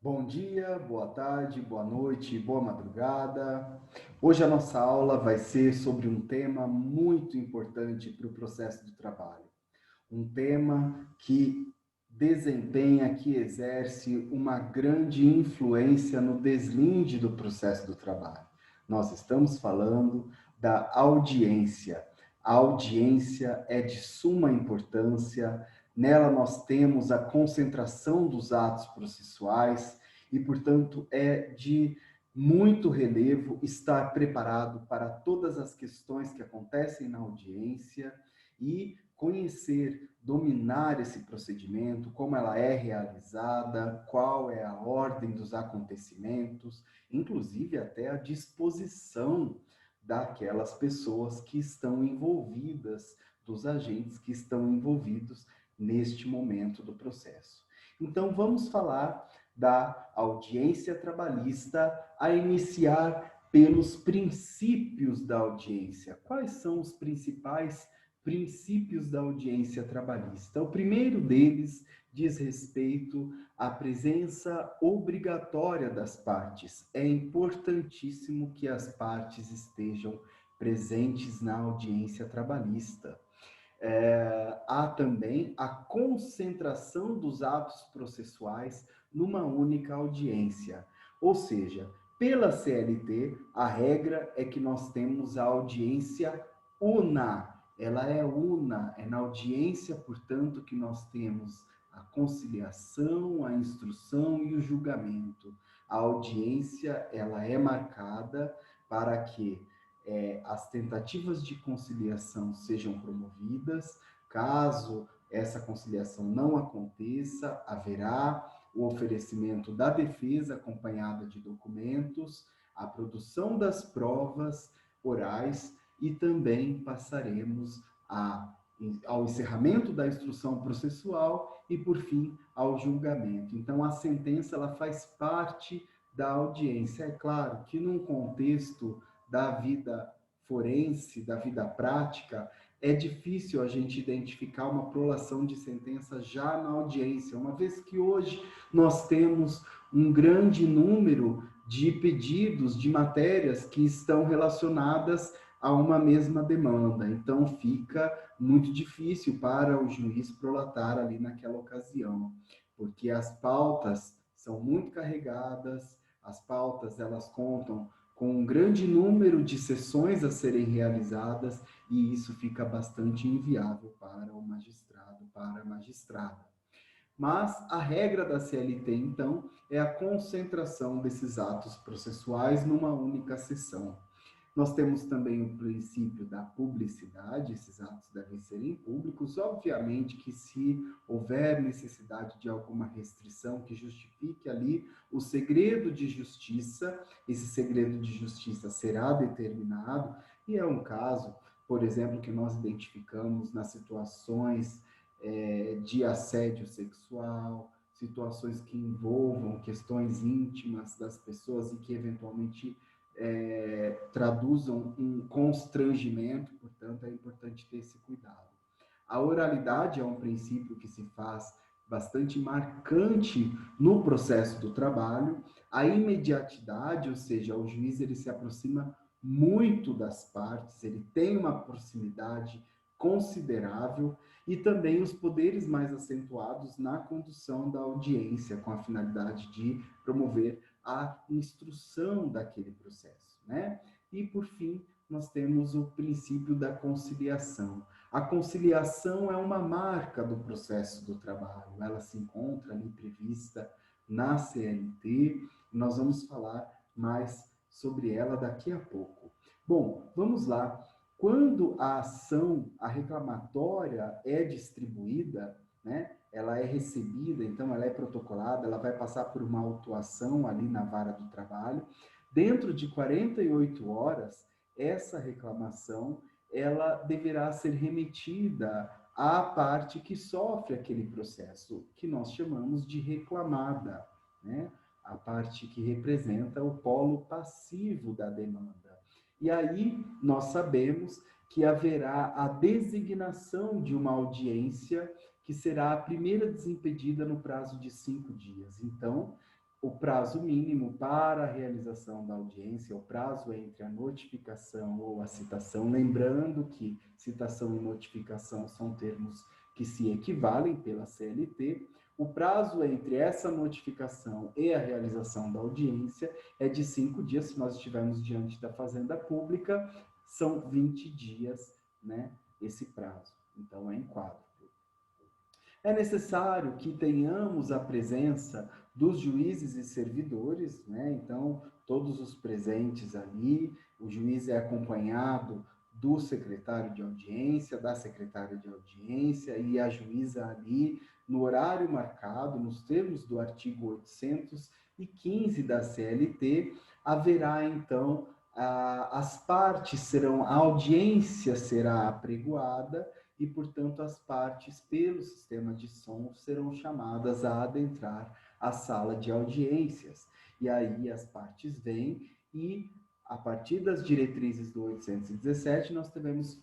Bom dia, boa tarde, boa noite, boa madrugada. Hoje a nossa aula vai ser sobre um tema muito importante para o processo do trabalho. Um tema que desempenha, que exerce uma grande influência no deslinde do processo do trabalho. Nós estamos falando da audiência. A audiência é de suma importância. Nela nós temos a concentração dos atos processuais e, portanto, é de muito relevo estar preparado para todas as questões que acontecem na audiência e conhecer, dominar esse procedimento, como ela é realizada, qual é a ordem dos acontecimentos, inclusive até a disposição daquelas pessoas que estão envolvidas, dos agentes que estão envolvidos neste momento do processo. Então, vamos falar da audiência trabalhista, a iniciar pelos princípios da audiência. Quais são os principais princípios da audiência trabalhista? O primeiro deles diz respeito à presença obrigatória das partes. É importantíssimo que as partes estejam presentes na audiência trabalhista. Há também a concentração dos atos processuais numa única audiência. Ou seja, pela CLT, a regra é que nós temos a audiência una. Ela é una, é na audiência, portanto, que nós temos a conciliação, a instrução e o julgamento. A audiência, ela é marcada para que as tentativas de conciliação sejam promovidas. Caso essa conciliação não aconteça, haverá o oferecimento da defesa acompanhada de documentos, a produção das provas orais e também passaremos ao encerramento da instrução processual e, por fim, ao julgamento. Então, a sentença ela faz parte da audiência. É claro que num contexto da vida forense, da vida prática, é difícil a gente identificar uma prolação de sentença já na audiência, uma vez que hoje nós temos um grande número de pedidos de matérias que estão relacionadas a uma mesma demanda. Então, fica muito difícil para o juiz prolatar ali naquela ocasião, porque as pautas são muito carregadas, as pautas elas contam com um grande número de sessões a serem realizadas e isso fica bastante inviável para o magistrado, para a magistrada. Mas a regra da CLT, então, é a concentração desses atos processuais numa única sessão. Nós temos também o princípio da publicidade, esses atos devem ser públicos. Obviamente que se houver necessidade de alguma restrição que justifique ali o segredo de justiça, esse segredo de justiça será determinado, e é um caso, por exemplo, que nós identificamos nas situações de assédio sexual, situações que envolvam questões íntimas das pessoas e que eventualmente traduzam um constrangimento, portanto, é importante ter esse cuidado. A oralidade é um princípio que se faz bastante marcante no processo do trabalho. A imediatidade, ou seja, o juiz ele se aproxima muito das partes, ele tem uma proximidade considerável e também os poderes mais acentuados na condução da audiência, com a finalidade de promover a instrução daquele processo, né? E, por fim, nós temos o princípio da conciliação. A conciliação é uma marca do processo do trabalho, ela se encontra ali prevista na CLT, nós vamos falar mais sobre ela daqui a pouco. Bom, vamos lá. Quando a ação, a reclamatória é distribuída, né, ela é recebida, então ela é protocolada, ela vai passar por uma autuação ali na vara do trabalho. Dentro de 48 horas, essa reclamação ela deverá ser remetida à parte que sofre aquele processo, que nós chamamos de reclamada, né? A parte que representa o polo passivo da demanda. E aí nós sabemos que haverá a designação de uma audiência que será a primeira desimpedida no prazo de 5 dias. Então, o prazo mínimo para a realização da audiência, o prazo entre a notificação ou a citação, lembrando que citação e notificação são termos que se equivalem pela CLT, o prazo entre essa notificação e a realização da audiência é de 5 dias, se nós estivermos diante da Fazenda Pública, são 20 dias, né, esse prazo. Então, é em quádruplo. É necessário que tenhamos a presença dos juízes e servidores, né? Então, todos os presentes ali, o juiz é acompanhado do secretário de audiência, da secretária de audiência e a juíza ali no horário marcado, nos termos do artigo 815 da CLT, haverá então as partes serão, a audiência será apregoada e, portanto, as partes, pelo sistema de som, serão chamadas a adentrar a sala de audiências. E aí as partes vêm e, a partir das diretrizes do 817, nós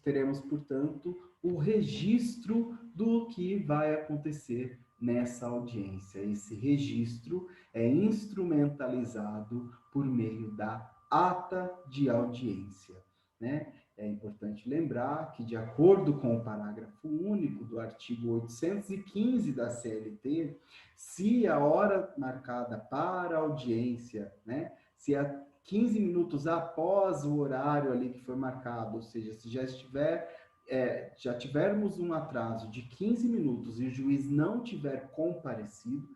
teremos, portanto, o registro do que vai acontecer nessa audiência. Esse registro é instrumentalizado por meio da ata de audiência, né? É importante lembrar que, de acordo com o parágrafo único do artigo 815 da CLT, se a hora marcada para a audiência, né, se a 15 minutos após o horário ali que foi marcado, ou seja, se já tivermos um atraso de 15 minutos e o juiz não tiver comparecido,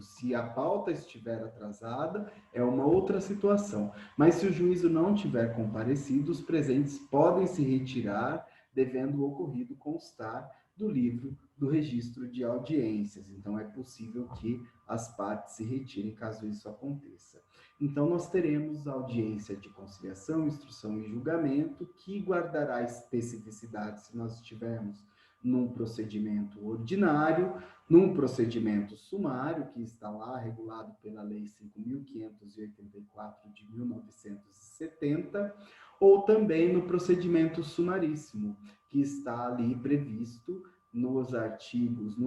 se a pauta estiver atrasada, é uma outra situação. Mas se o juízo não tiver comparecido, os presentes podem se retirar, devendo o ocorrido constar do livro do registro de audiências. Então, é possível que as partes se retirem caso isso aconteça. Então, nós teremos a audiência de conciliação, instrução e julgamento, que guardará especificidade se nós estivermos num procedimento ordinário, num procedimento sumário, que está lá regulado pela Lei 5.584 de 1970, ou também no procedimento sumaríssimo, que está ali previsto no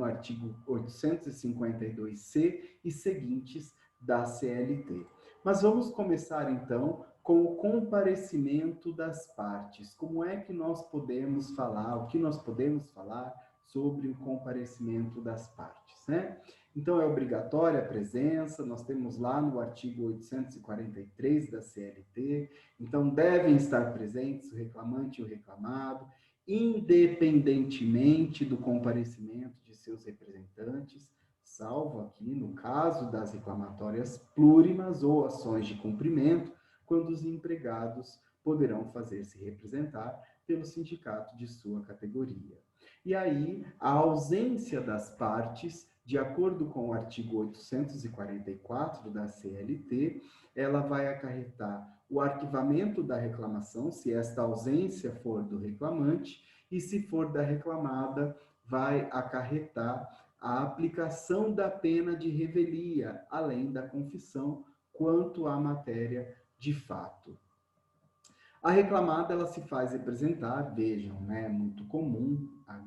artigo 852C e seguintes da CLT. Mas vamos começar, então, com o comparecimento das partes. Como é que nós podemos falar, o que nós podemos falar sobre o comparecimento das partes, né? Então, é obrigatória a presença, nós temos lá no artigo 843 da CLT, então devem estar presentes o reclamante e o reclamado, independentemente do comparecimento de seus representantes, salvo aqui no caso das reclamatórias plurimas ou ações de cumprimento, quando os empregados poderão fazer-se representar pelo sindicato de sua categoria. E aí, a ausência das partes, de acordo com o artigo 844 da CLT, ela vai acarretar o arquivamento da reclamação, se esta ausência for do reclamante, e se for da reclamada, vai acarretar a aplicação da pena de revelia, além da confissão, quanto à matéria de fato. A reclamada, ela se faz representar, vejam, né, muito comum, a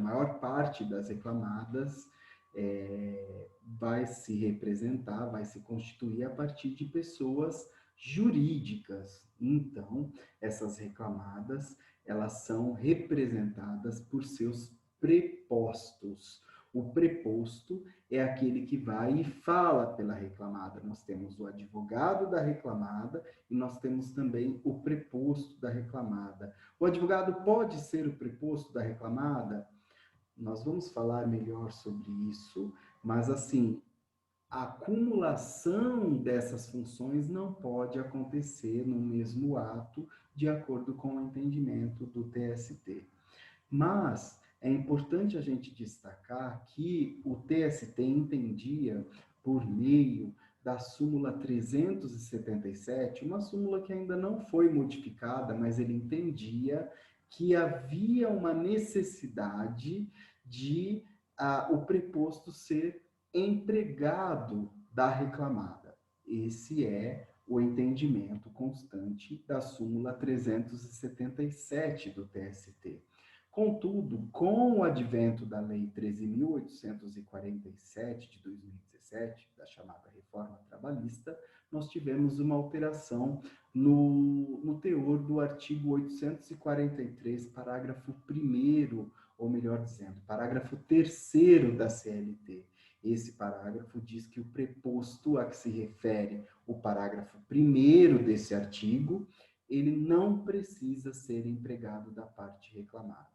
maior parte das reclamadas vai se representar, vai se constituir a partir de pessoas jurídicas. Então, essas reclamadas, elas são representadas por seus prepostos. O preposto é aquele que vai e fala pela reclamada. Nós temos o advogado da reclamada e nós temos também o preposto da reclamada. O advogado pode ser o preposto da reclamada? Nós vamos falar melhor sobre isso, mas assim, a acumulação dessas funções não pode acontecer no mesmo ato, de acordo com o entendimento do TST. Mas é importante a gente destacar que o TST entendia, por meio da súmula 377, uma súmula que ainda não foi modificada, mas ele entendia que havia uma necessidade de o preposto ser empregado da reclamada. Esse é o entendimento constante da súmula 377 do TST. Contudo, com o advento da Lei 13.847 de 2017, da chamada Reforma Trabalhista, nós tivemos uma alteração no teor do artigo 843, parágrafo 1º, ou melhor dizendo, parágrafo 3º da CLT. Esse parágrafo diz que o preposto a que se refere o parágrafo 1º desse artigo, ele não precisa ser empregado da parte reclamada.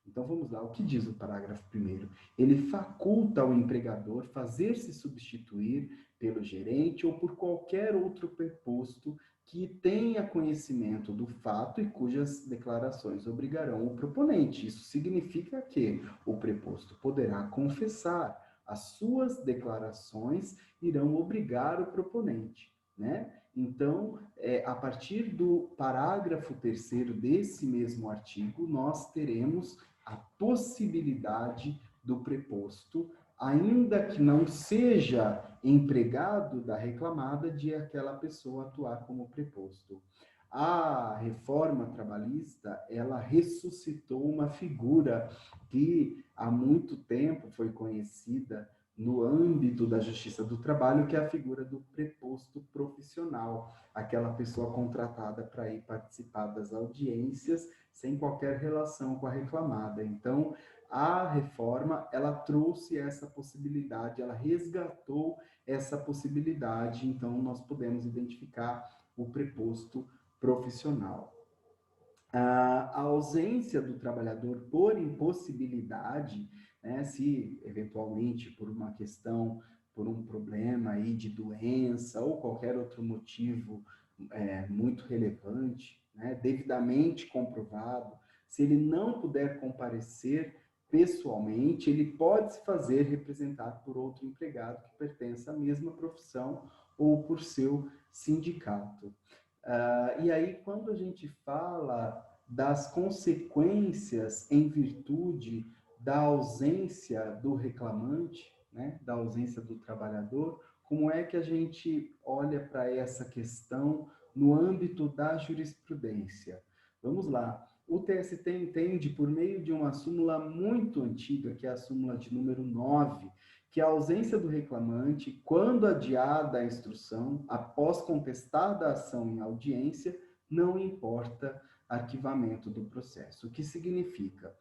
Então vamos lá, o que diz o parágrafo 1º? Ele faculta ao empregador fazer-se substituir pelo gerente ou por qualquer outro preposto que tenha conhecimento do fato e cujas declarações obrigarão o proponente. Isso significa que o preposto poderá confessar, as suas declarações irão obrigar o proponente, né? Então, a partir do parágrafo 3º desse mesmo artigo, nós teremos a possibilidade do preposto, ainda que não seja empregado da reclamada, de aquela pessoa atuar como preposto. A reforma trabalhista, ela ressuscitou uma figura que há muito tempo foi conhecida no âmbito da Justiça do Trabalho, que é a figura do preposto profissional, aquela pessoa contratada para ir participar das audiências sem qualquer relação com a reclamada. Então, a reforma, ela trouxe essa possibilidade, ela resgatou essa possibilidade, então nós podemos identificar o preposto profissional. A ausência do trabalhador por impossibilidade, né, se eventualmente por uma questão, por um problema aí de doença ou qualquer outro motivo muito relevante, né, devidamente comprovado, se ele não puder comparecer pessoalmente, ele pode se fazer representado por outro empregado que pertença à mesma profissão ou por seu sindicato. E aí, quando a gente fala das consequências em virtude da ausência do reclamante, né, da ausência do trabalhador, como é que a gente olha para essa questão no âmbito da jurisprudência? Vamos lá. O TST entende, por meio de uma súmula muito antiga, que é a súmula de número 9, que a ausência do reclamante, quando adiada a instrução, após contestada a ação em audiência, não importa arquivamento do processo. O que significa?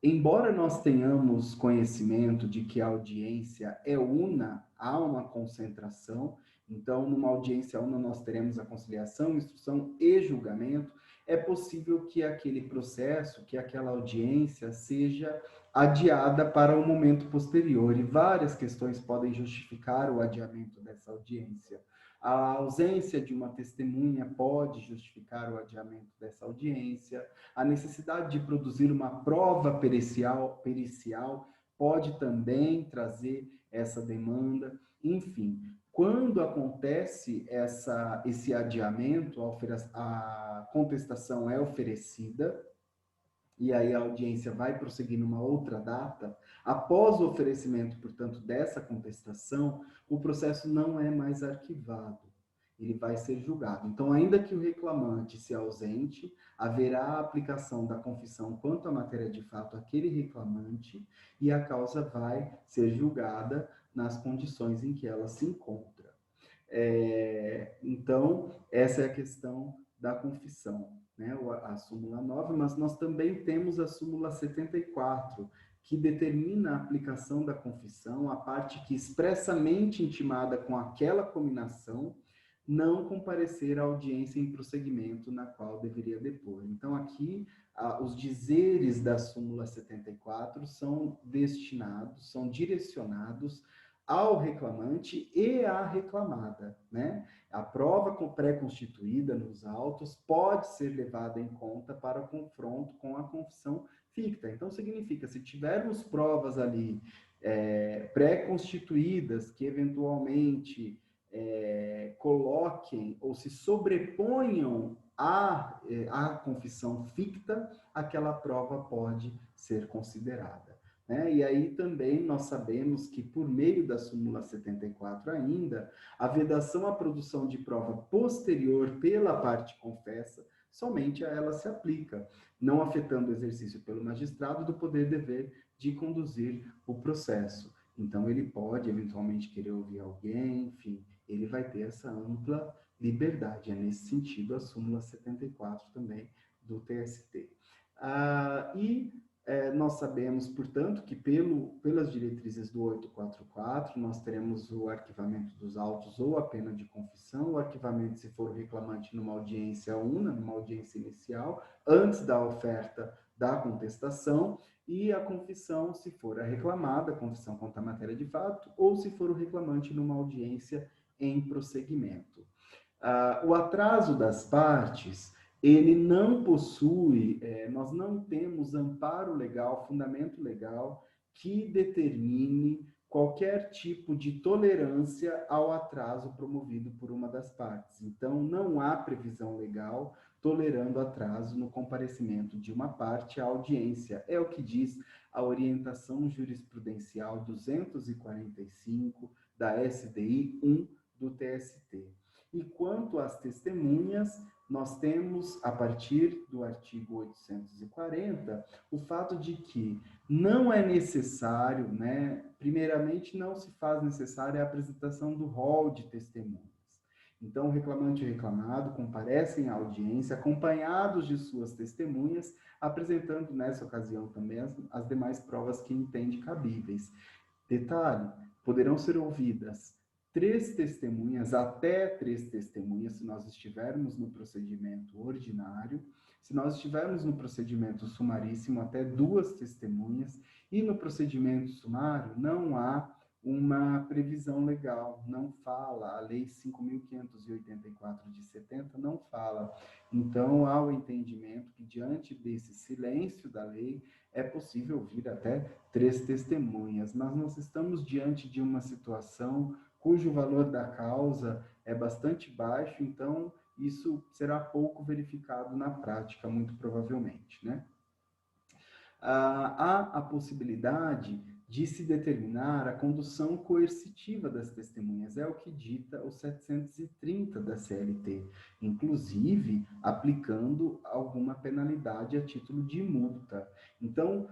Embora nós tenhamos conhecimento de que a audiência é una, há uma concentração, então numa audiência una nós teremos a conciliação, instrução e julgamento, é possível que aquele processo, que aquela audiência seja adiada para um momento posterior, e várias questões podem justificar o adiamento dessa audiência. A ausência de uma testemunha pode justificar o adiamento dessa audiência, a necessidade de produzir uma prova pericial pode também trazer essa demanda. Enfim, quando acontece esse adiamento, a contestação é oferecida, e aí a audiência vai prosseguir numa outra data, após o oferecimento, portanto, dessa contestação, o processo não é mais arquivado, ele vai ser julgado. Então, ainda que o reclamante se ausente, haverá a aplicação da confissão quanto à matéria de fato àquele reclamante, e a causa vai ser julgada nas condições em que ela se encontra. Então, essa é a questão da confissão, né? A súmula 9, mas nós também temos a súmula 74, que determina a aplicação da confissão, a parte que expressamente intimada com aquela cominação, não comparecer à audiência em prosseguimento na qual deveria depor. Então, aqui, os dizeres da súmula 74 são destinados, são direcionados ao reclamante e à reclamada, né? A prova pré-constituída nos autos pode ser levada em conta para o confronto com a confissão ficta. Então, significa, se tivermos provas ali pré-constituídas que eventualmente coloquem ou se sobreponham à confissão ficta, aquela prova pode ser considerada. Né? E aí também nós sabemos que, por meio da súmula 74 ainda, a vedação à produção de prova posterior pela parte confessa somente a ela se aplica, não afetando o exercício pelo magistrado do poder-dever de conduzir o processo. Então, ele pode, eventualmente, querer ouvir alguém, enfim, ele vai ter essa ampla liberdade. É nesse sentido a súmula 74 também do TST. Nós sabemos, portanto, que pelas diretrizes do 844, nós teremos o arquivamento dos autos ou a pena de confissão, o arquivamento se for o reclamante numa audiência una, numa audiência inicial, antes da oferta da contestação, e a confissão se for a reclamada, a confissão contra a matéria de fato, ou se for o reclamante numa audiência em prosseguimento. O atraso das partes, ele não possui, nós não temos amparo legal, fundamento legal, que determine qualquer tipo de tolerância ao atraso promovido por uma das partes. Então, não há previsão legal tolerando atraso no comparecimento de uma parte à audiência. É o que diz a orientação jurisprudencial 245 da SDI 1 do TST. E quanto às testemunhas, nós temos, a partir do artigo 840, o fato de que não é necessário, primeiramente, não se faz necessária a apresentação do rol de testemunhas. Então, o reclamante e o reclamado comparecem à audiência acompanhados de suas testemunhas, apresentando, nessa ocasião também, as demais provas que entende cabíveis. Detalhe, poderão ser ouvidas até três testemunhas, se nós estivermos no procedimento ordinário, se nós estivermos no procedimento sumaríssimo, até 2 testemunhas, e no procedimento sumário não há uma previsão legal, não fala, a Lei 5.584 de 70 não fala. Então, há o entendimento que, diante desse silêncio da lei, é possível ouvir até 3 testemunhas, mas nós estamos diante de uma situação cujo valor da causa é bastante baixo, então isso será pouco verificado na prática, muito provavelmente, Há a possibilidade de se determinar a condução coercitiva das testemunhas, é o que dita o 730 da CLT, inclusive aplicando alguma penalidade a título de multa. Então,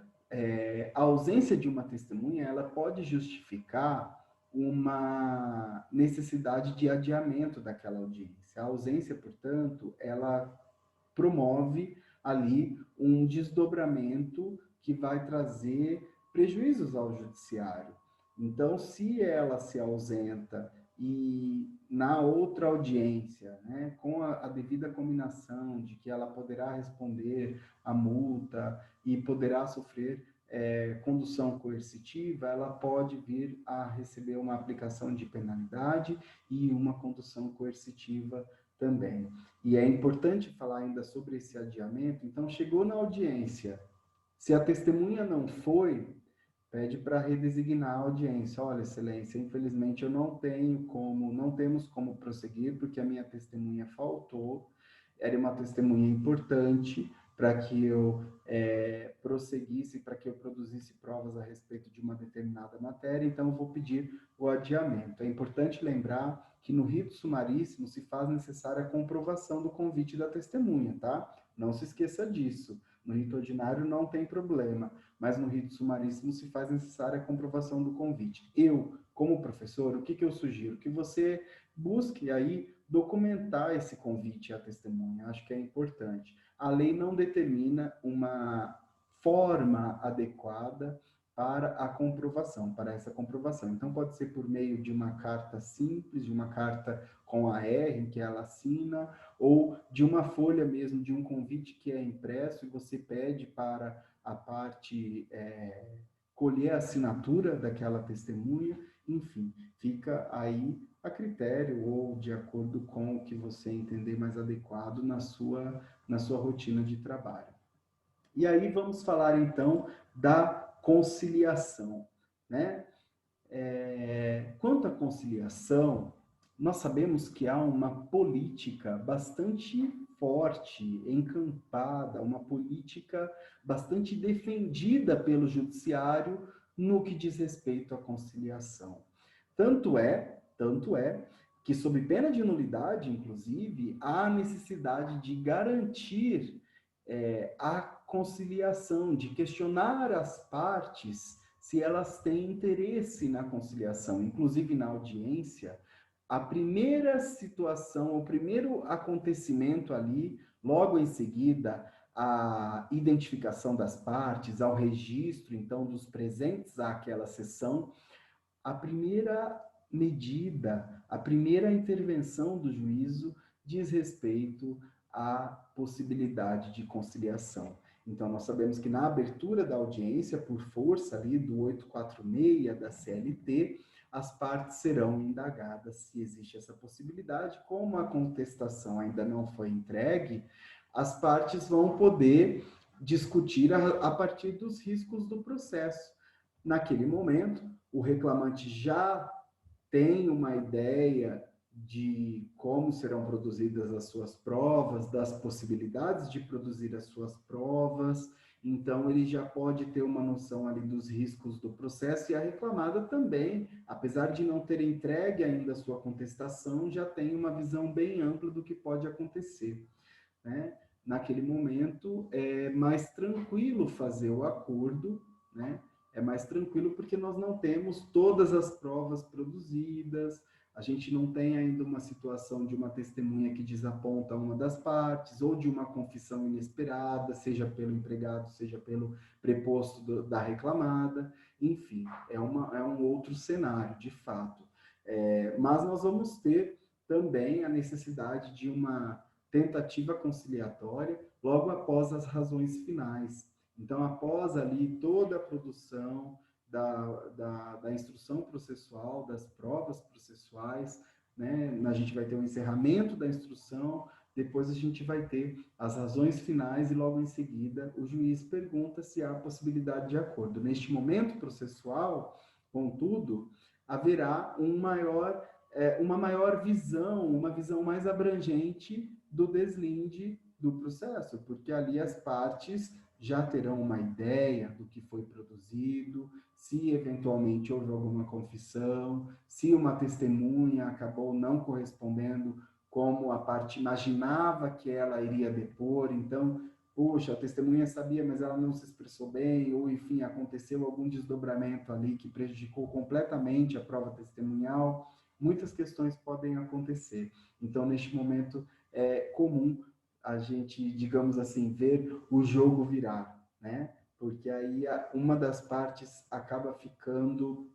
a ausência de uma testemunha, ela pode justificar uma necessidade de adiamento daquela audiência. A ausência, portanto, ela promove ali um desdobramento que vai trazer prejuízos ao judiciário. Então, se ela se ausenta e na outra audiência, com a devida combinação de que ela poderá responder à multa e poderá sofrer condução coercitiva, ela pode vir a receber uma aplicação de penalidade e uma condução coercitiva também. E é importante falar ainda sobre esse adiamento. Então, chegou na audiência, se a testemunha não foi, pede para redesignar a audiência. Olha, excelência, infelizmente eu não temos como prosseguir, porque a minha testemunha faltou, era uma testemunha importante para que eu prosseguisse, para que eu produzisse provas a respeito de uma determinada matéria, então eu vou pedir o adiamento. É importante lembrar que no rito sumaríssimo se faz necessária a comprovação do convite da testemunha, tá? Não se esqueça disso. No rito ordinário não tem problema, mas no rito sumaríssimo se faz necessária a comprovação do convite. Eu, como professor, o que eu sugiro? Que você busque aí documentar esse convite à testemunha, acho que é importante. A lei não determina uma forma adequada para a comprovação, para essa comprovação. Então, pode ser por meio de uma carta simples, de uma carta com a R, que ela assina, ou de uma folha mesmo, de um convite que é impresso, e você pede para a parte colher a assinatura daquela testemunha, enfim, fica aí a critério ou de acordo com o que você entender mais adequado na sua rotina de trabalho. E aí vamos falar então da conciliação, Quanto à conciliação, nós sabemos que há uma política bastante forte, encampada, uma política bastante defendida pelo judiciário no que diz respeito à conciliação. Tanto é que, sob pena de nulidade, inclusive, há necessidade de garantir a conciliação, de questionar as partes se elas têm interesse na conciliação. Inclusive, na audiência, a primeira situação, o primeiro acontecimento ali, logo em seguida, a identificação das partes, ao registro, então, dos presentes àquela sessão, a primeira medida, a primeira intervenção do juízo diz respeito à possibilidade de conciliação. Então, nós sabemos que na abertura da audiência, por força ali do 846 da CLT, as partes serão indagadas se existe essa possibilidade. Como a contestação ainda não foi entregue, as partes vão poder discutir a partir dos riscos do processo. Naquele momento, o reclamante já tem uma ideia de como serão produzidas as suas provas, das possibilidades de produzir as suas provas, então ele já pode ter uma noção ali dos riscos do processo, e a reclamada também, apesar de não ter entregue ainda a sua contestação, já tem uma visão bem ampla do que pode acontecer, né? Naquele momento é mais tranquilo fazer o acordo, né? É mais tranquilo porque nós não temos todas as provas produzidas, a gente não tem ainda uma situação de uma testemunha que desaponta uma das partes, ou de uma confissão inesperada, seja pelo empregado, seja pelo preposto da reclamada, enfim, é um outro cenário, de fato. Mas nós vamos ter também a necessidade de uma tentativa conciliatória logo após as razões finais. Então, após ali toda a produção da instrução processual, das provas processuais, né, a gente vai ter o encerramento da instrução, depois a gente vai ter as razões finais e logo em seguida o juiz pergunta se há possibilidade de acordo. Neste momento processual, contudo, haverá uma maior visão, uma visão mais abrangente do deslinde do processo, porque ali as partes já terão uma ideia do que foi produzido, se eventualmente houve alguma confissão, se uma testemunha acabou não correspondendo como a parte imaginava que ela iria depor, então, puxa, a testemunha sabia, mas ela não se expressou bem, ou enfim, aconteceu algum desdobramento ali que prejudicou completamente a prova testemunhal. Muitas questões podem acontecer. Então, neste momento, é comum a gente, digamos assim, ver o jogo virar, né? Porque aí uma das partes acaba ficando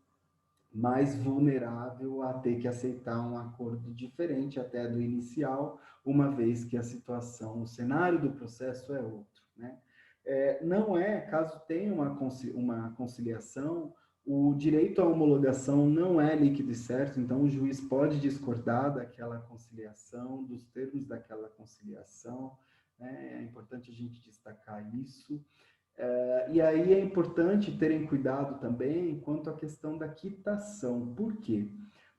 mais vulnerável a ter que aceitar um acordo diferente até do inicial, uma vez que a situação, o cenário do processo é outro, né? Não é, caso tenha uma conciliação, o direito à homologação não é líquido e certo, então o juiz pode discordar daquela conciliação, dos termos daquela conciliação, né? É importante a gente destacar isso. E aí é importante terem cuidado também quanto à questão da quitação. Por quê?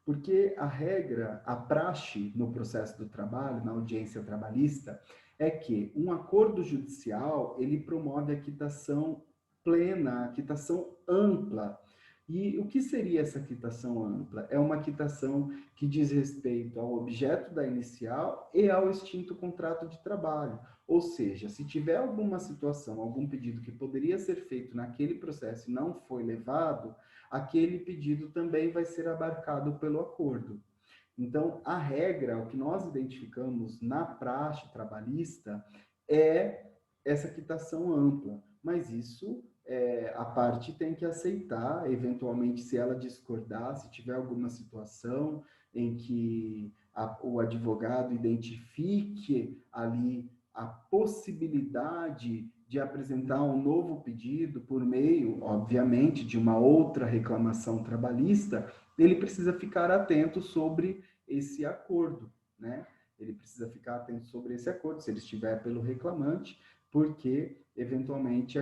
Porque a regra, a praxe no processo do trabalho, na audiência trabalhista, é que um acordo judicial, ele promove a quitação plena, a quitação ampla. E o que seria essa quitação ampla? É uma quitação que diz respeito ao objeto da inicial e ao extinto contrato de trabalho. Ou seja, se tiver alguma situação, algum pedido que poderia ser feito naquele processo e não foi levado, aquele pedido também vai ser abarcado pelo acordo. Então, a regra, o que nós identificamos na praxe trabalhista é essa quitação ampla, mas isso a parte tem que aceitar, eventualmente, se ela discordar, se tiver alguma situação em que o advogado identifique ali a possibilidade de apresentar um novo pedido por meio, obviamente, de uma outra reclamação trabalhista, ele precisa ficar atento sobre esse acordo, né? Ele precisa ficar atento sobre esse acordo, se ele estiver pelo reclamante, porque, eventualmente,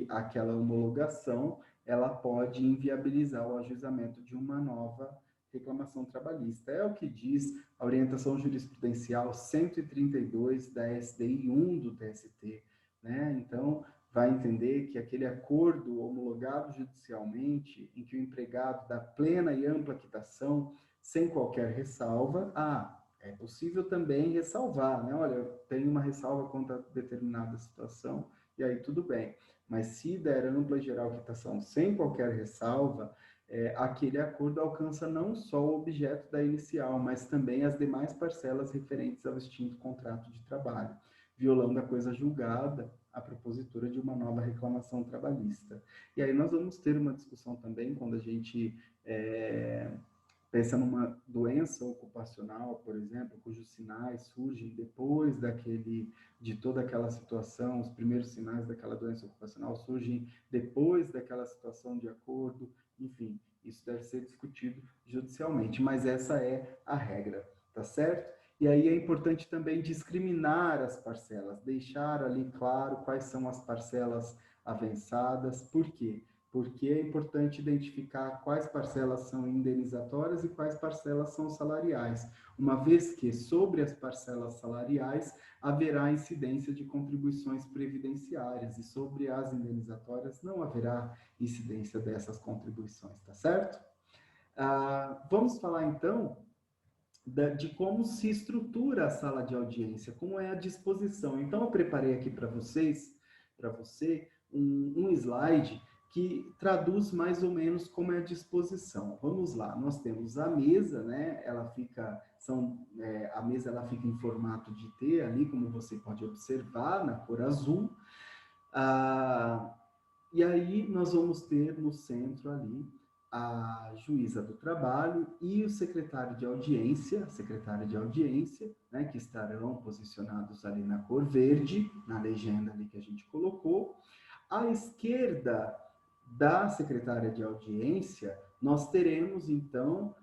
aquela homologação, ela pode inviabilizar o ajuizamento de uma nova reclamação trabalhista. É o que diz a orientação jurisprudencial 132 da SDI 1 do TST, né? Então, vai entender que aquele acordo homologado judicialmente, em que o empregado dá plena e ampla quitação, sem qualquer ressalva. É possível também ressalvar, né? Olha, eu tenho uma ressalva contra determinada situação, e aí tudo bem. Mas se der ampla e geral quitação sem qualquer ressalva, aquele acordo alcança não só o objeto da inicial, mas também as demais parcelas referentes ao extinto contrato de trabalho, violando a coisa julgada, a propositura de uma nova reclamação trabalhista. E aí nós vamos ter uma discussão também quando a gente pensa numa doença ocupacional, por exemplo, cujos sinais surgem depois de toda aquela situação, os primeiros sinais daquela doença ocupacional surgem depois daquela situação de acordo, enfim, isso deve ser discutido judicialmente, mas essa é a regra, tá certo? E aí é importante também discriminar as parcelas, deixar ali claro quais são as parcelas avançadas, por quê? Porque é importante identificar quais parcelas são indenizatórias e quais parcelas são salariais, uma vez que sobre as parcelas salariais haverá incidência de contribuições previdenciárias e sobre as indenizatórias não haverá incidência dessas contribuições, tá certo? Vamos falar então de como se estrutura a sala de audiência, como é a disposição. Então eu preparei aqui para você, um slide que traduz mais ou menos como é a disposição. Vamos lá, nós temos a mesa, né? A mesa ela fica em formato de T ali, como você pode observar, na cor azul. E aí nós vamos ter no centro ali a juíza do trabalho e o secretária de audiência, né, que estarão posicionados ali na cor verde, na legenda ali que a gente colocou. À esquerda da secretária de audiência, nós teremos, então,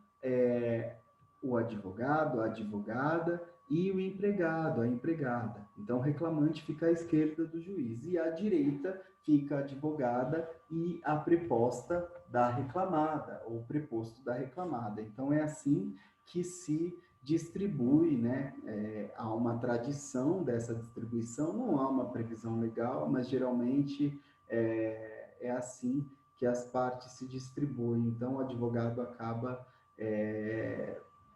o advogado, a advogada e o empregado, a empregada. Então, o reclamante fica à esquerda do juiz e à direita fica a advogada e a preposta da reclamada, ou preposto da reclamada. Então, é assim que se distribui, né? Há uma tradição dessa distribuição, não há uma previsão legal, mas geralmente é assim que as partes se distribuem. Então, o advogado acaba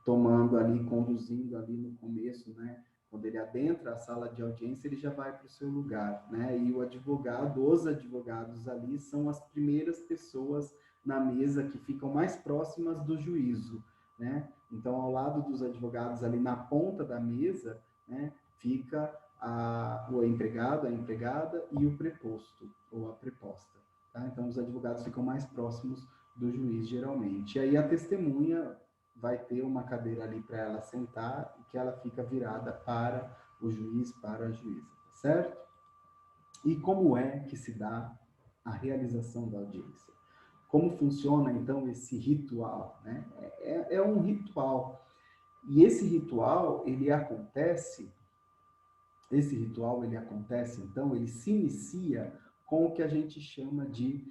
tomando ali, conduzindo ali no começo, né? Quando ele adentra a sala de audiência, ele já vai para o seu lugar, né? E o advogado, os advogados ali são as primeiras pessoas na mesa que ficam mais próximas do juízo, né? Então, ao lado dos advogados ali na ponta da mesa, né, fica o empregado, a empregada e o preposto ou a preposta, tá? Então, os advogados ficam mais próximos do juiz, geralmente. E aí a testemunha vai ter uma cadeira ali para ela sentar e que ela fica virada para o juiz, para a juíza, tá certo? E como é que se dá a realização da audiência? Como funciona, então, esse ritual, né? É um ritual. E esse ritual, então, ele se inicia com o que a gente chama de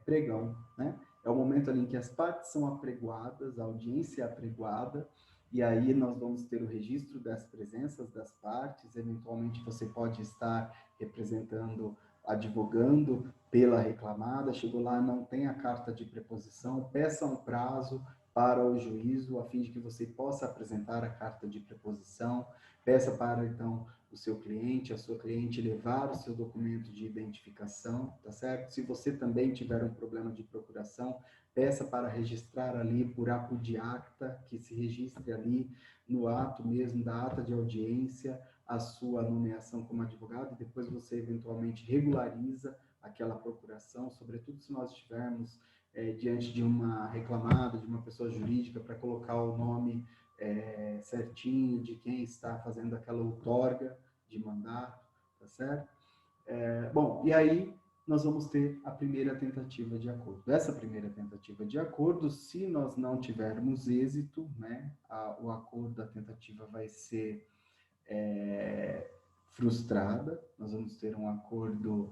pregão, né? É o momento ali em que as partes são apregoadas, a audiência é apregoada, e aí nós vamos ter o registro das presenças das partes, eventualmente você pode estar representando, advogando pela reclamada, chegou lá, não tem a carta de preposição, peça um prazo para o juízo, a fim de que você possa apresentar a carta de preposição, peça para, então, o seu cliente, a sua cliente levar o seu documento de identificação, tá certo? Se você também tiver um problema de procuração, peça para registrar ali por ato de acta, que se registre ali no ato mesmo da ata de audiência a sua nomeação como advogado, e depois você eventualmente regulariza aquela procuração, sobretudo se nós estivermos diante de uma reclamada, de uma pessoa jurídica, para colocar o nome certinho de quem está fazendo aquela outorga de mandato, tá certo? Bom, e aí nós vamos ter a primeira tentativa de acordo. Essa primeira tentativa de acordo, se nós não tivermos êxito, né, o acordo, a tentativa vai ser frustrada, nós vamos ter um acordo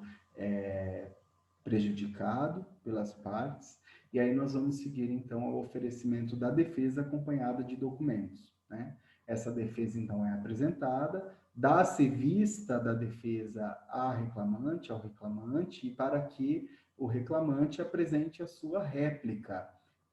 prejudicado pelas partes, e aí nós vamos seguir, então, ao oferecimento da defesa acompanhada de documentos, né? Essa defesa, então, é apresentada, dá-se vista da defesa ao reclamante, e para que o reclamante apresente a sua réplica,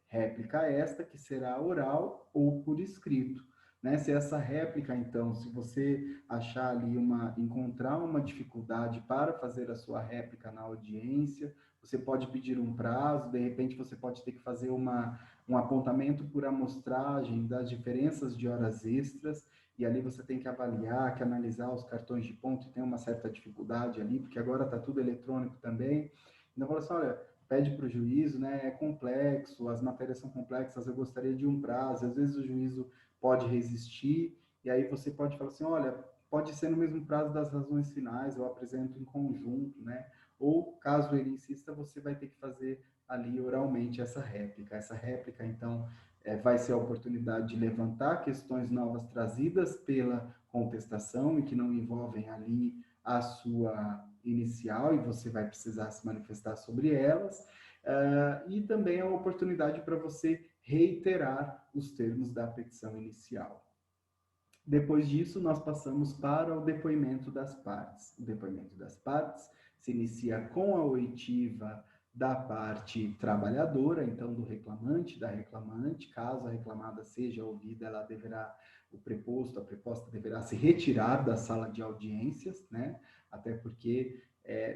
Réplica esta que será oral ou por escrito. Né? Se essa réplica, então, se você achar ali encontrar uma dificuldade para fazer a sua réplica na audiência, você pode pedir um prazo, de repente você pode ter que fazer um apontamento por amostragem das diferenças de horas extras, e ali você tem que avaliar, que analisar os cartões de ponto, e tem uma certa dificuldade ali, porque agora está tudo eletrônico também. Então, fala assim, olha, pede para o juízo, né, é complexo, as matérias são complexas, eu gostaria de um prazo, às vezes o juízo pode resistir, e aí você pode falar assim, olha, pode ser no mesmo prazo das razões finais, eu apresento em conjunto, né, ou caso ele insista, você vai ter que fazer ali oralmente essa réplica. Essa réplica, então, vai ser a oportunidade de levantar questões novas trazidas pela contestação e que não envolvem ali a sua inicial e você vai precisar se manifestar sobre elas, e também a oportunidade para você reiterar os termos da petição inicial. Depois disso, nós passamos para o depoimento das partes. O depoimento das partes se inicia com a oitiva da parte trabalhadora, então do reclamante, da reclamante. Caso a reclamada seja ouvida, ela deverá, o preposto, a preposta deverá se retirar da sala de audiências, né? Até porque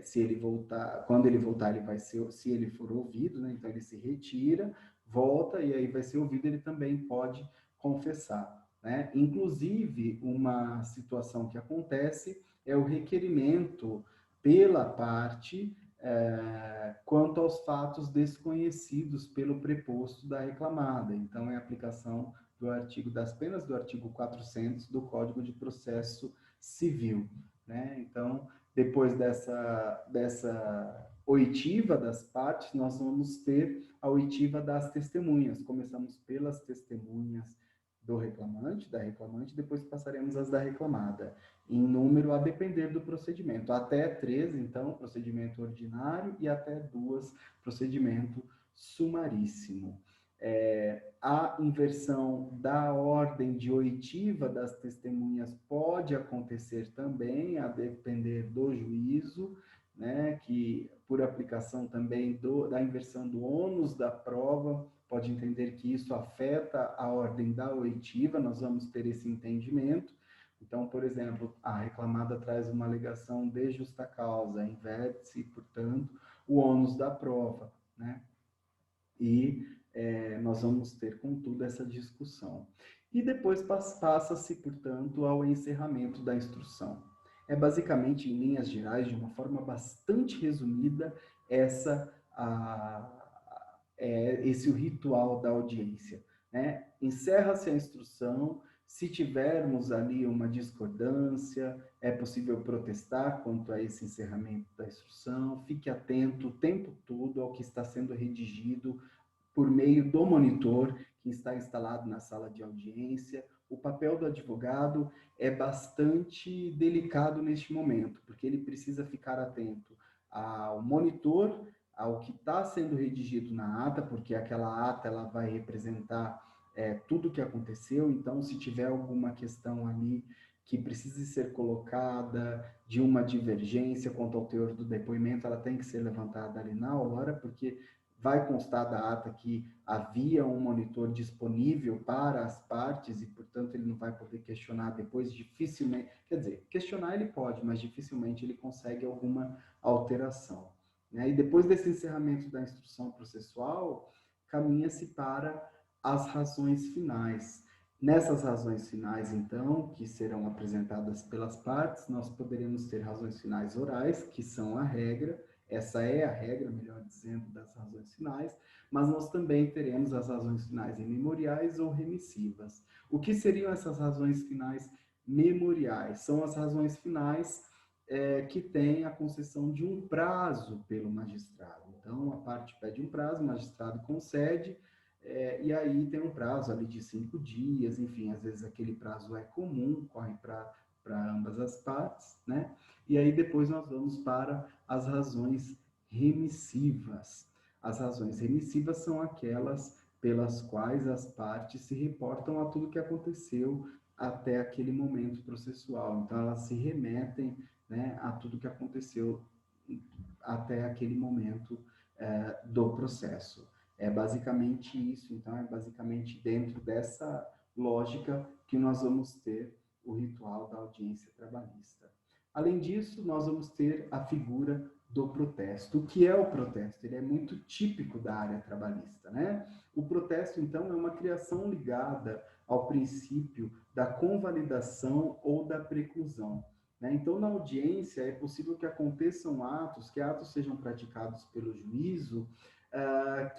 se ele voltar, quando ele voltar, ele vai ser, se ele for ouvido, né? Então ele se retira, volta e aí vai ser ouvido, ele também pode confessar. Né? Inclusive, uma situação que acontece é o requerimento pela parte quanto aos fatos desconhecidos pelo preposto da reclamada. Então, é a aplicação do artigo das penas do artigo 400 do Código de Processo Civil. Né? Então, depois dessa oitiva das partes, nós vamos ter a oitiva das testemunhas. Começamos pelas testemunhas do reclamante, da reclamante, depois passaremos as da reclamada, em número a depender do procedimento. Até 3, então, procedimento ordinário, e até 2, procedimento sumaríssimo. A inversão da ordem de oitiva das testemunhas pode acontecer também, a depender do juízo, né, que por aplicação também da inversão do ônus da prova, pode entender que isso afeta a ordem da oitiva, nós vamos ter esse entendimento. Então, por exemplo, a reclamada traz uma alegação de justa causa, inverte-se, portanto, o ônus da prova, né? E nós vamos ter, contudo, essa discussão. E depois passa-se, portanto, ao encerramento da instrução. É basicamente, em linhas gerais, de uma forma bastante resumida, esse o ritual da audiência. Né? Encerra-se a instrução, se tivermos ali uma discordância, é possível protestar quanto a esse encerramento da instrução, fique atento o tempo todo ao que está sendo redigido por meio do monitor que está instalado na sala de audiência. O papel do advogado é bastante delicado neste momento, porque ele precisa ficar atento ao monitor, ao que está sendo redigido na ata, porque aquela ata ela vai representar tudo o que aconteceu. Então, se tiver alguma questão ali que precise ser colocada, de uma divergência quanto ao teor do depoimento, ela tem que ser levantada ali na hora, porque vai constar da ata que havia um monitor disponível para as partes e, portanto, ele não vai poder questionar depois, dificilmente, quer dizer, questionar ele pode, mas dificilmente ele consegue alguma alteração. Né? E depois desse encerramento da instrução processual, caminha-se para as razões finais. Nessas razões finais, então, que serão apresentadas pelas partes, nós poderemos ter razões finais orais, que são a regra, essa é a regra, melhor dizendo, das razões finais, mas nós também teremos as razões finais imemoriais ou remissivas. O que seriam essas razões finais memoriais? São as razões finais que têm a concessão de um prazo pelo magistrado. Então, a parte pede um prazo, o magistrado concede, e aí tem um prazo ali de 5 dias, enfim, às vezes aquele prazo é comum, corre para ambas as partes, né? E aí depois nós vamos para as razões remissivas. As razões remissivas são aquelas pelas quais as partes se reportam a tudo que aconteceu até aquele momento processual. Então, elas se remetem, né, a tudo que aconteceu até aquele momento do processo. É basicamente isso, então é basicamente dentro dessa lógica que nós vamos ter o ritual da audiência trabalhista. Além disso, nós vamos ter a figura do protesto. O que é o protesto? Ele é muito típico da área trabalhista, né? O protesto, então, é uma criação ligada ao princípio da convalidação ou da preclusão. Né? Então, na audiência, é possível que aconteçam atos, que atos sejam praticados pelo juízo,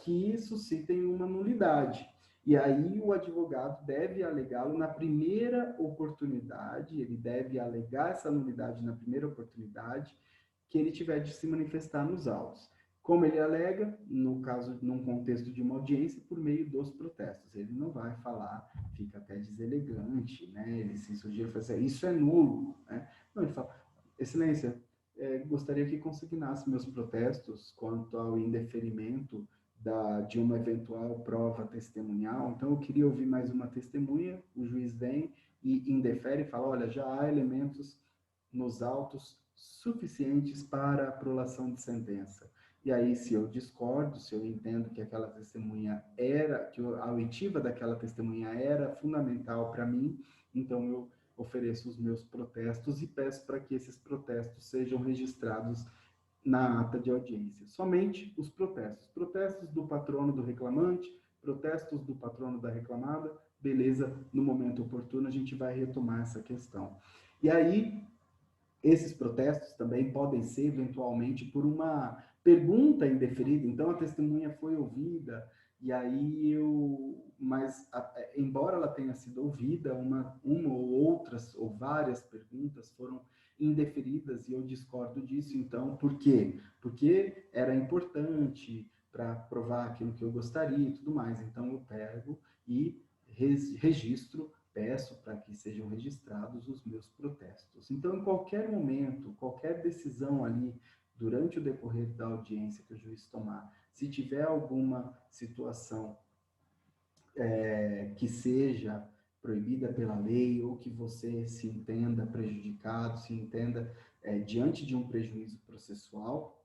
que suscitem uma nulidade. E aí o advogado deve alegá-lo na primeira oportunidade, ele deve alegar essa nulidade na primeira oportunidade que ele tiver de se manifestar nos autos. Como ele alega, no caso, num contexto de uma audiência, por meio dos protestos. Ele não vai falar, fica até deselegante, né? Ele se sujeita a fazer, isso é nulo, né? Não, ele fala, excelência, gostaria que consignasse meus protestos quanto ao indeferimento de uma eventual prova testemunhal. Então, eu queria ouvir mais uma testemunha, o juiz vem e indefere e fala, olha, já há elementos nos autos suficientes para a prolação de sentença. E aí, se eu discordo, se eu entendo que aquela testemunha que a oitiva daquela testemunha era fundamental para mim, então eu ofereço os meus protestos e peço para que esses protestos sejam registrados na ata de audiência. Somente os protestos. Protestos do patrono do reclamante, protestos do patrono da reclamada, beleza, no momento oportuno a gente vai retomar essa questão. E aí, esses protestos também podem ser, eventualmente, por uma pergunta indeferida. Então, a testemunha foi ouvida, e aí embora ela tenha sido ouvida, uma ou outras, ou várias perguntas foram indeferidas, e eu discordo disso. Então, por quê? Porque era importante para provar aquilo que eu gostaria e tudo mais. Então, eu pego e registro, peço para que sejam registrados os meus protestos. Então, em qualquer momento, qualquer decisão ali, durante o decorrer da audiência que o juiz tomar, se tiver alguma situação que seja proibida pela lei ou que você se entenda prejudicado, se entenda diante de um prejuízo processual,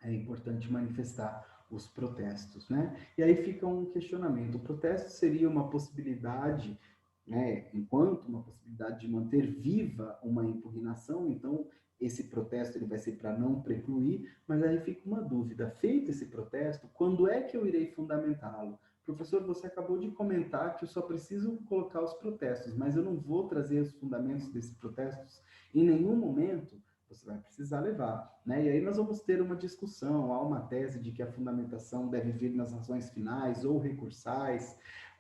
é importante manifestar os protestos, né? E aí fica um questionamento. O protesto seria uma possibilidade, né, enquanto uma possibilidade de manter viva uma impugnação, então esse protesto ele vai ser para não precluir, mas aí fica uma dúvida. Feito esse protesto, quando é que eu irei fundamentá-lo? Professor, você acabou de comentar que eu só preciso colocar os protestos, mas eu não vou trazer os fundamentos desses protestos em nenhum momento. Você vai precisar levar, né? E aí nós vamos ter uma discussão, há uma tese de que a fundamentação deve vir nas razões finais ou recursais,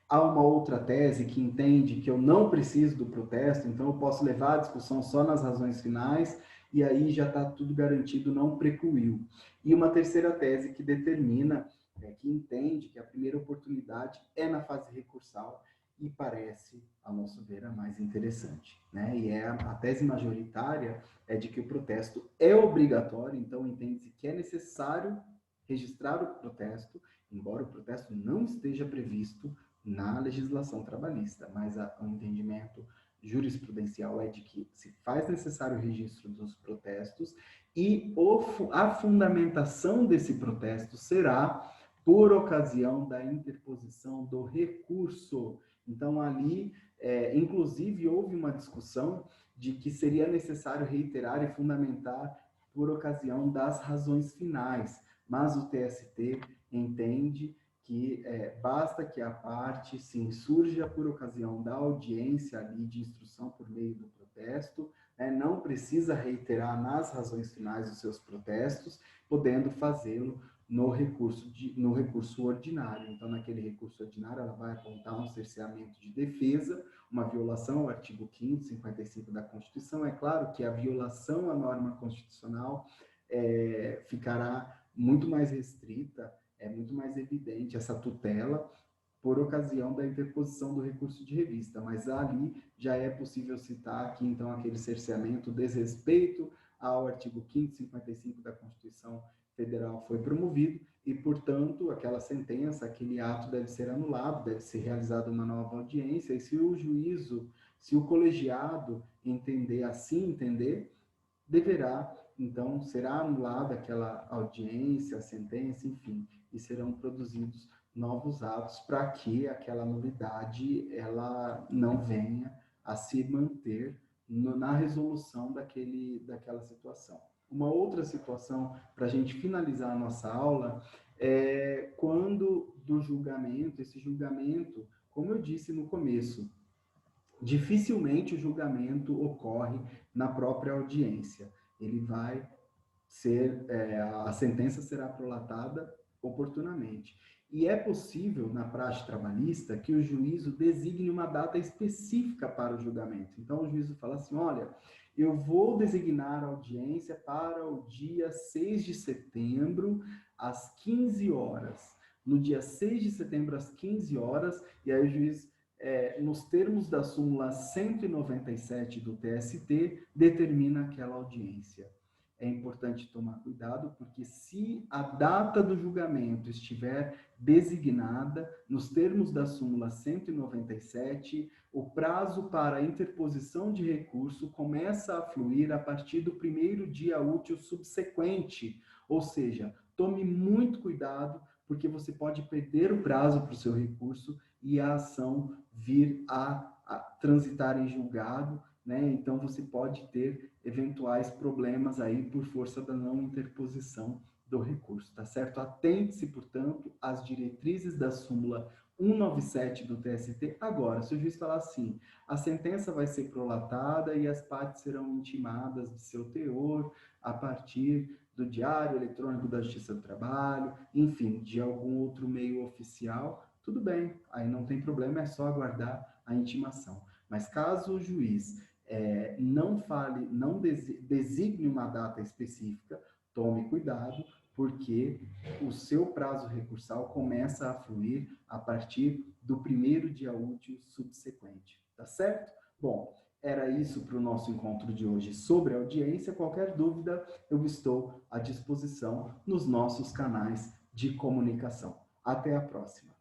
há uma outra tese que entende que eu não preciso do protesto, então eu posso levar a discussão só nas razões finais, e aí já está tudo garantido, não precluiu. E uma terceira tese que determina, que entende que a primeira oportunidade é na fase recursal, e parece, a nosso ver, a mais interessante, né? E a tese majoritária é de que o protesto é obrigatório, então entende-se que é necessário registrar o protesto, embora o protesto não esteja previsto na legislação trabalhista, mas o entendimento jurisprudencial é de que se faz necessário o registro dos protestos e a fundamentação desse protesto será por ocasião da interposição do recurso. Então, ali, inclusive, houve uma discussão de que seria necessário reiterar e fundamentar por ocasião das razões finais, mas o TST entende que basta que a parte se insurja por ocasião da audiência ali de instrução por meio do protesto, não precisa reiterar nas razões finais os seus protestos, podendo fazê-lo no recurso ordinário. Então, naquele recurso ordinário, ela vai apontar um cerceamento de defesa, uma violação ao artigo 5º, 55 da Constituição. É claro que a violação à norma constitucional ficará muito mais restrita, é muito mais evidente essa tutela por ocasião da interposição do recurso de revista, mas ali já é possível citar aqui, então, aquele cerceamento, desrespeito ao artigo 5º, 55 da Constituição Federal foi promovido e, portanto, aquela sentença, aquele ato deve ser anulado, deve ser realizada uma nova audiência, e se o juízo, se o colegiado entender, deverá, então, será anulada aquela audiência, a sentença, enfim. e serão produzidos novos atos para que aquela nulidade ela não venha a se manter na resolução daquela situação. Uma outra situação, para a gente finalizar a nossa aula, é quando do julgamento, esse julgamento, como eu disse no começo, dificilmente o julgamento ocorre na própria audiência. Ele vai ser, a sentença será prolatada oportunamente. E é possível, na praxe trabalhista, que o juízo designe uma data específica para o julgamento. Então, o juízo fala assim, olha, eu vou designar a audiência para o dia 6 de setembro, às 15 horas. No dia 6 de setembro, às 15 horas, e aí o juiz, nos termos da súmula 197 do TST, determina aquela audiência. É importante tomar cuidado, porque se a data do julgamento estiver designada nos termos da súmula 197, o prazo para a interposição de recurso começa a fluir a partir do primeiro dia útil subsequente. Ou seja, tome muito cuidado, porque você pode perder o prazo para o seu recurso e a ação vir a transitar em julgado, né? Então, você pode ter eventuais problemas aí por força da não interposição do recurso, tá certo? Atente-se, portanto, às diretrizes da súmula 197 do TST. Agora, se o juiz falar assim, a sentença vai ser prolatada e as partes serão intimadas de seu teor a partir do Diário Eletrônico da Justiça do Trabalho, enfim, de algum outro meio oficial, tudo bem, aí não tem problema, é só aguardar a intimação. Mas caso o juiz não fale, não designe uma data específica, tome cuidado, porque o seu prazo recursal começa a fluir a partir do primeiro dia útil subsequente, tá certo? Bom, era isso para o nosso encontro de hoje sobre audiência. Qualquer dúvida, eu estou à disposição nos nossos canais de comunicação. Até a próxima.